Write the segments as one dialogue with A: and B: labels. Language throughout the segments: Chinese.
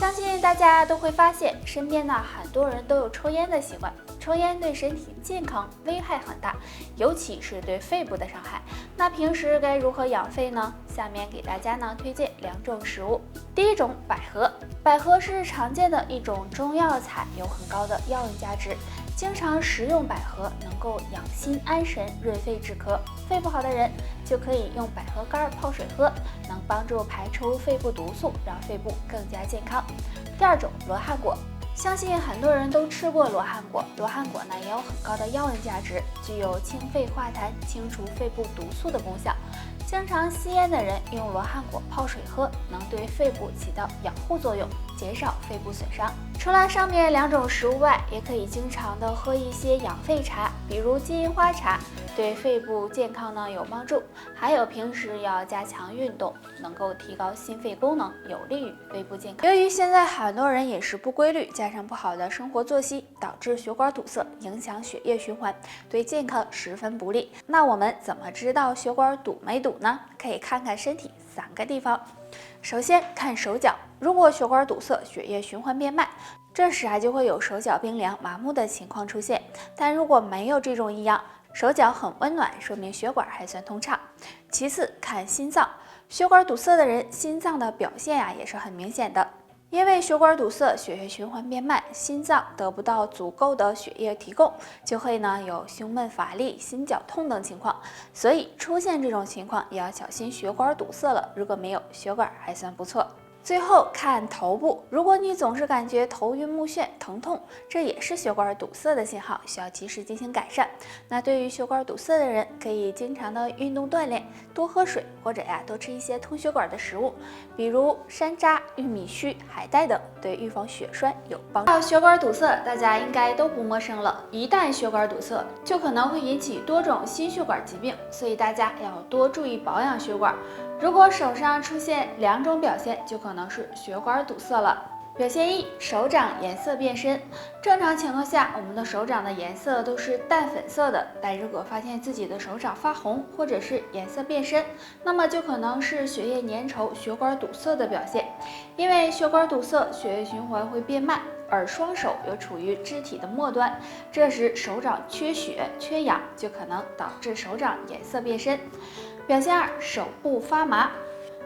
A: 相信大家都会发现，身边呢很多人都有抽烟的习惯。抽烟对身体健康危害很大，尤其是对肺部的伤害。那平时该如何养肺呢？下面给大家呢推荐2种食物。第一种，百合。百合是常见的一种中药材，有很高的药用价值。经常食用百合能够养心安神、润肺止咳。肺不好的人就可以用百合干泡水喝，能帮助排出肺部毒素，让肺部更加健康。第二种，罗汉果。相信很多人都吃过罗汉果，罗汉果呢也有很高的药用价值，具有清肺化痰、清除肺部毒素的功效。经常吸烟的人用罗汉果泡水喝，能对肺部起到养护作用，减少肺部损伤。除了上面2种食物外，也可以经常的喝一些养肺茶，比如金银花茶，对肺部健康呢有帮助。还有平时要加强运动，能够提高心肺功能，有利于肺部健康。由于现在很多人饮食不规律，加上不好的生活作息，导致血管堵塞，影响血液循环，对健康十分不利。那我们怎么知道血管堵没堵呢？可以看看身体3个地方。首先看手脚，如果血管堵塞，血液循环变慢，这时就会有手脚冰凉、麻木的情况出现。但如果没有这种异样，手脚很温暖，说明血管还算通畅。其次看心脏，血管堵塞的人，心脏的表现也是很明显的。因为血管堵塞，血液循环变慢，心脏得不到足够的血液提供，就会有胸闷乏力、心绞痛等情况。所以出现这种情况也要小心血管堵塞了，如果没有，血管还算不错。最后看头部，如果你总是感觉头晕目眩、疼痛，这也是血管堵塞的信号，需要及时进行改善。那对于血管堵塞的人，可以经常的运动锻炼，多喝水，或者多吃一些通血管的食物，比如山楂、玉米须、海带等，对预防血栓有帮助。血管堵塞大家应该都不陌生了，一旦血管堵塞，就可能会引起多种心血管疾病，所以大家要多注意保养血管。如果手上出现2种表现，就可能是血管堵塞了。表现1，手掌颜色变深。正常情况下，我们的手掌的颜色都是淡粉色的，但如果发现自己的手掌发红，或者是颜色变深，那么就可能是血液粘稠、血管堵塞的表现。因为血管堵塞，血液循环会变慢，而双手又处于肢体的末端，这时手掌缺血、缺氧，就可能导致手掌颜色变深。表现2，手部发麻。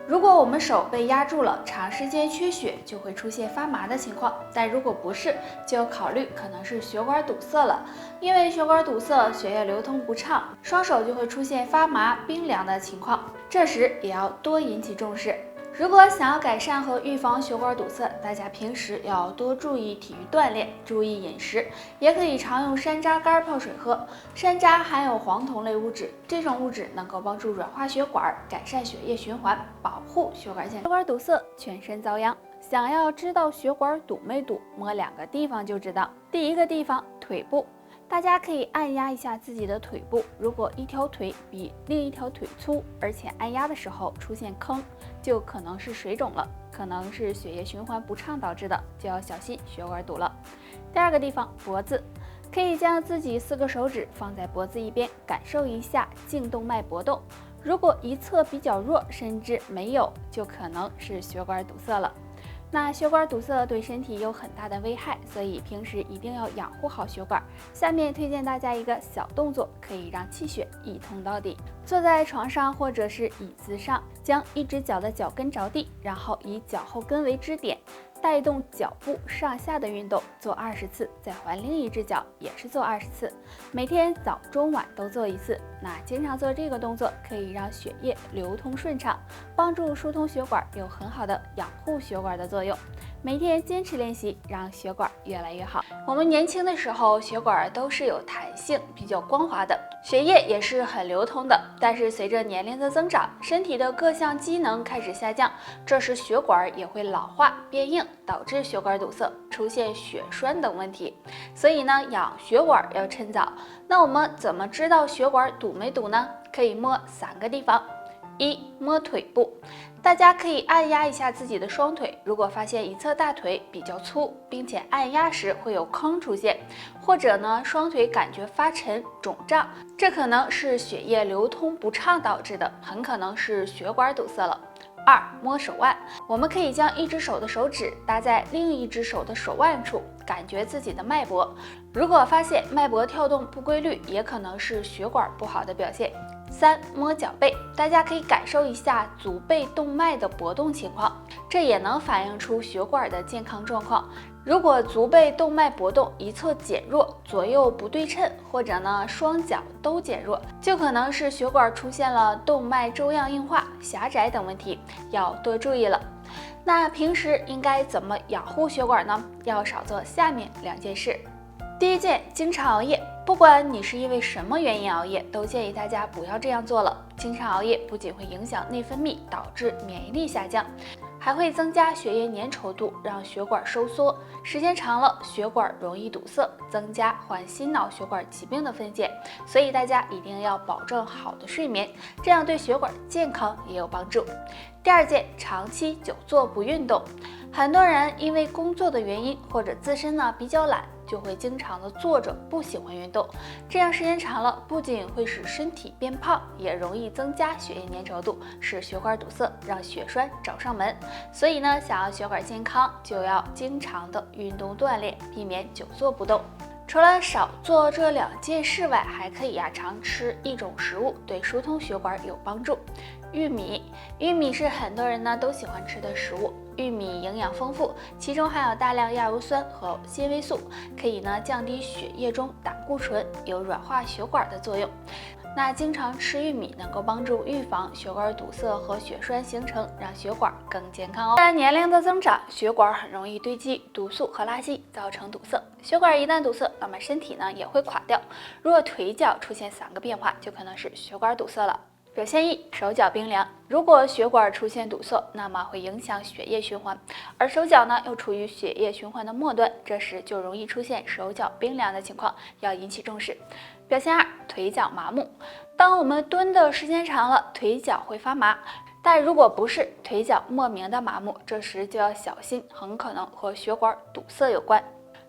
A: 如果我们手被压住了，长时间缺血，就会出现发麻的情况。但如果不是，就考虑可能是血管堵塞了。因为血管堵塞，血液流通不畅，双手就会出现发麻、冰凉的情况。这时也要多引起重视。如果想要改善和预防血管堵塞，大家平时要多注意体育锻炼，注意饮食，也可以常用山楂干泡水喝。山楂含有黄酮类物质，这种物质能够帮助软化血管，改善血液循环，保护血管健康。血管堵塞，全身遭殃。想要知道血管堵没堵，摸2个地方就知道。第一个地方，腿部。大家可以按压一下自己的腿部，如果一条腿比另一条腿粗，而且按压的时候出现坑，就可能是水肿了，可能是血液循环不畅导致的，就要小心血管堵了。第2个地方，脖子。可以将自己4个手指放在脖子一边，感受一下颈动脉搏动，如果一侧比较弱，甚至没有，就可能是血管堵塞了。那血管堵塞对身体有很大的危害，所以平时一定要养护好血管。下面推荐大家一个小动作，可以让气血一通到底。坐在床上或者是椅子上，将一只脚的脚跟着地，然后以脚后跟为支点，带动脚部上下的运动，做20次，再换另一只脚也是做20次，每天早中晚都做1次。那经常做这个动作，可以让血液流通顺畅，帮助疏通血管，有很好的养护血管的作用。每天坚持练习，让血管越来越好。我们年轻的时候，血管都是有弹性、比较光滑的，血液也是很流通的。但是随着年龄的增长，身体的各项机能开始下降，这时血管也会老化变硬，导致血管堵塞，出现血栓等问题。所以呢，养血管要趁早。那我们怎么知道血管堵没堵呢？可以摸3个地方。1，摸腿部。大家可以按压一下自己的双腿，如果发现一侧大腿比较粗，并且按压时会有坑出现，或者呢双腿感觉发沉、肿胀，这可能是血液流通不畅导致的，很可能是血管堵塞了。2、摸手腕，我们可以将一只手的手指搭在另一只手的手腕处，感觉自己的脉搏。如果发现脉搏跳动不规律，也可能是血管不好的表现。3、摸脚背，大家可以感受一下足背动脉的搏动情况，这也能反映出血管的健康状况。如果足背动脉搏动一侧减弱，左右不对称，或者呢双脚都减弱，就可能是血管出现了动脉粥样硬化、狭窄等问题，要多注意了。那平时应该怎么养护血管呢？要少做下面2件事。第一件，经常熬夜。不管你是因为什么原因熬夜，都建议大家不要这样做了。经常熬夜不仅会影响内分泌，导致免疫力下降，还会增加血液粘稠度，让血管收缩，时间长了，血管容易堵塞，增加患心脑血管疾病的风险。所以大家一定要保证好的睡眠，这样对血管健康也有帮助。第二件，长期久坐不运动。很多人因为工作的原因或者自身比较懒，就会经常的坐着，不喜欢运动。这样时间长了，不仅会使身体变胖，也容易增加血液粘稠度，使血管堵塞，让血栓找上门。所以呢，想要血管健康，就要经常的运动锻炼，避免久坐不动。除了少做这2件事外，还可以常吃一种食物，对疏通血管有帮助。玉米是很多人都喜欢吃的食物。玉米营养丰富，其中含有大量亚油酸和纤维素，可以降低血液中胆固醇，有软化血管的作用。那经常吃玉米能够帮助预防血管堵塞和血栓形成，让血管更健康哦。在年龄的增长，血管很容易堆积毒素和垃圾，造成堵塞。血管一旦堵塞，那么身体也会垮掉。如果腿脚出现3个变化，就可能是血管堵塞了。表现1：手脚冰凉。如果血管出现堵塞，那么会影响血液循环，而手脚又处于血液循环的末端，这时就容易出现手脚冰凉的情况，要引起重视。表现2：腿脚麻木。当我们蹲的时间长了，腿脚会发麻，但如果不是腿脚莫名的麻木，这时就要小心，很可能和血管堵塞有关。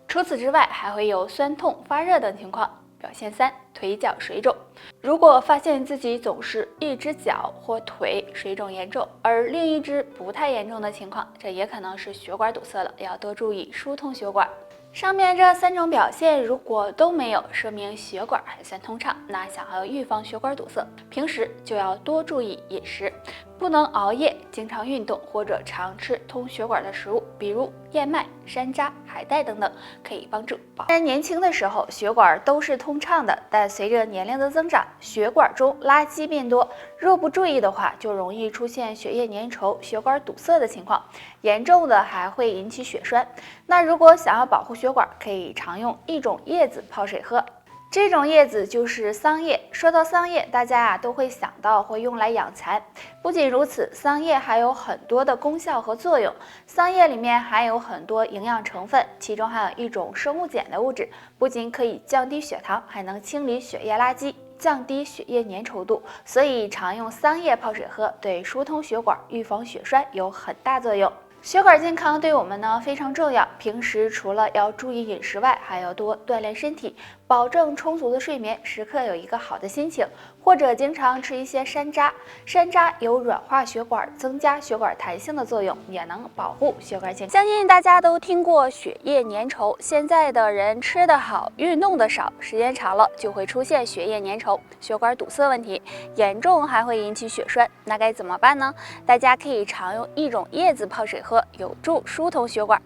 A: 除此之外，还会有酸痛、发热等情况。表现3：腿脚水肿。如果发现自己总是一只脚或腿水肿严重，而另一只不太严重的情况，这也可能是血管堵塞了，要多注意疏通血管。上面这3种表现如果都没有，说明血管还算通畅。那想要预防血管堵塞，平时就要多注意饮食，不能熬夜，经常运动或者常吃通血管的食物，比如燕麦、山楂、海带等等，可以帮助保。虽然年轻的时候血管都是通畅的，但随着年龄的增长，血管中垃圾变多，若不注意的话，就容易出现血液粘稠、血管堵塞的情况，严重的还会引起血栓。那如果想要保护血管，可以常用一种叶子泡水喝。这种叶子就是桑叶。说到桑叶，大家都会想到会用来养蚕。不仅如此，桑叶还有很多的功效和作用。桑叶里面含有很多营养成分，其中还有一种生物碱的物质，不仅可以降低血糖，还能清理血液垃圾，降低血液粘稠度。所以常用桑叶泡水喝，对疏通血管、预防血栓有很大作用。血管健康对我们非常重要，平时除了要注意饮食外，还要多锻炼身体，保证充足的睡眠，时刻有一个好的心情，或者经常吃一些山楂。山楂有软化血管、增加血管弹性的作用，也能保护血管健康。相信大家都听过血液粘稠，现在的人吃得好，运动的少，时间长了就会出现血液粘稠、血管堵塞问题，严重还会引起血栓。那该怎么办呢？大家可以常用一种叶子泡水喝，有助疏通血管。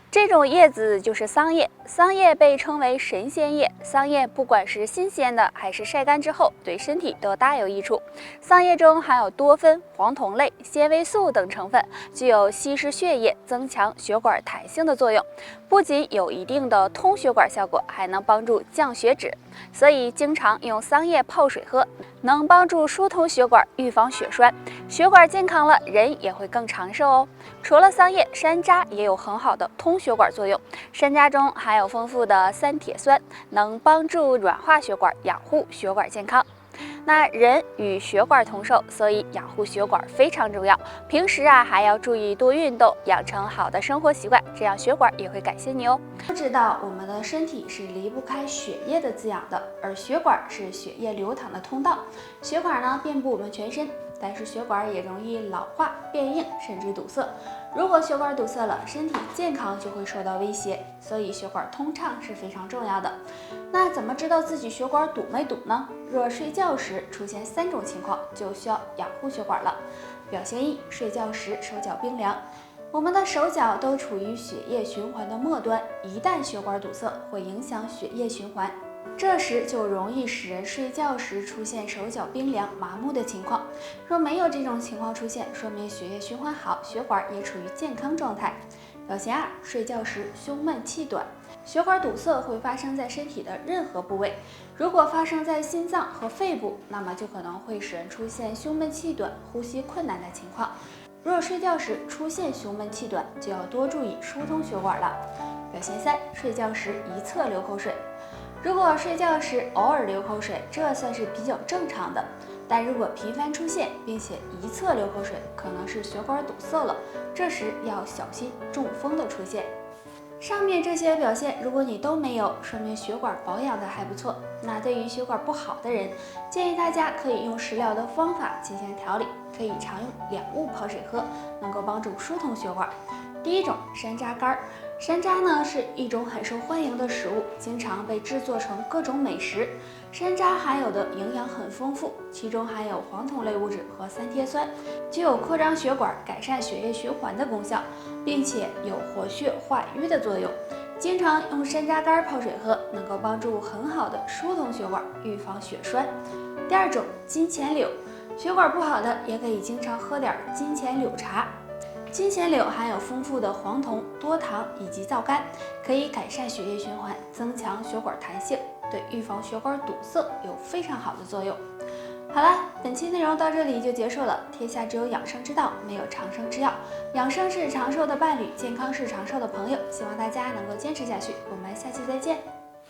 A: 这种叶子就是桑叶，桑叶被称为神仙叶。桑叶不管是新鲜的还是晒干之后，对身体都大有益处。桑叶中含有多酚、黄酮类、纤维素等成分，具有稀释血液、增强血管弹性的作用，不仅有一定的通血管效果，还能帮助降血脂。所以经常用桑叶泡水喝，能帮助疏通血管，预防血栓。血管健康了，人也会更长寿哦。除了桑叶，山楂也有很好的通血管作用。山楂中含有丰富的3铁酸，能帮助软化血管，养护血管健康。那人与血管同寿，所以养护血管非常重要。平时还要注意多运动，养成好的生活习惯，这样血管也会感谢你哦。都知道我们的身体是离不开血液的滋养的，而血管是血液流淌的通道。血管遍布我们全身，但是血管也容易老化、变硬，甚至堵塞。如果血管堵塞了，身体健康就会受到威胁，所以血管通畅是非常重要的。那怎么知道自己血管堵没堵呢？若睡觉时出现3种情况，就需要养护血管了。表现1：睡觉时手脚冰凉。我们的手脚都处于血液循环的末端，一旦血管堵塞，会影响血液循环。这时就容易使人睡觉时出现手脚冰凉、麻木的情况。若没有这种情况出现，说明血液循环好，血管也处于健康状态。表现2：睡觉时胸闷气短。血管堵塞会发生在身体的任何部位，如果发生在心脏和肺部，那么就可能会使人出现胸闷气短、呼吸困难的情况。若睡觉时出现胸闷气短，就要多注意疏通血管了。表现3：睡觉时一侧流口水。如果睡觉时偶尔流口水，这算是比较正常的，但如果频繁出现，并且一侧流口水，可能是血管堵塞了，这时要小心中风的出现。上面这些表现，如果你都没有，说明血管保养的还不错。那对于血管不好的人，建议大家可以用食疗的方法进行调理，可以常用两物泡水喝，能够帮助疏通血管。第一种，山楂干。山楂呢是一种很受欢迎的食物，经常被制作成各种美食。山楂含有的营养很丰富，其中含有黄酮类物质和3萜酸，具有扩张血管、改善血液循环的功效，并且有活血化瘀的作用。经常用山楂干泡水喝，能够帮助很好的疏通血管，预防血栓。第二种，金钱柳。血管不好的也可以经常喝点金钱柳茶。金钱柳含有丰富的黄酮、多糖以及皂苷，可以改善血液循环，增强血管弹性，对预防血管堵塞有非常好的作用。好了，本期内容到这里就结束了。天下只有养生之道，没有长生之药。养生是长寿的伴侣，健康是长寿的朋友。希望大家能够坚持下去。我们下期再见。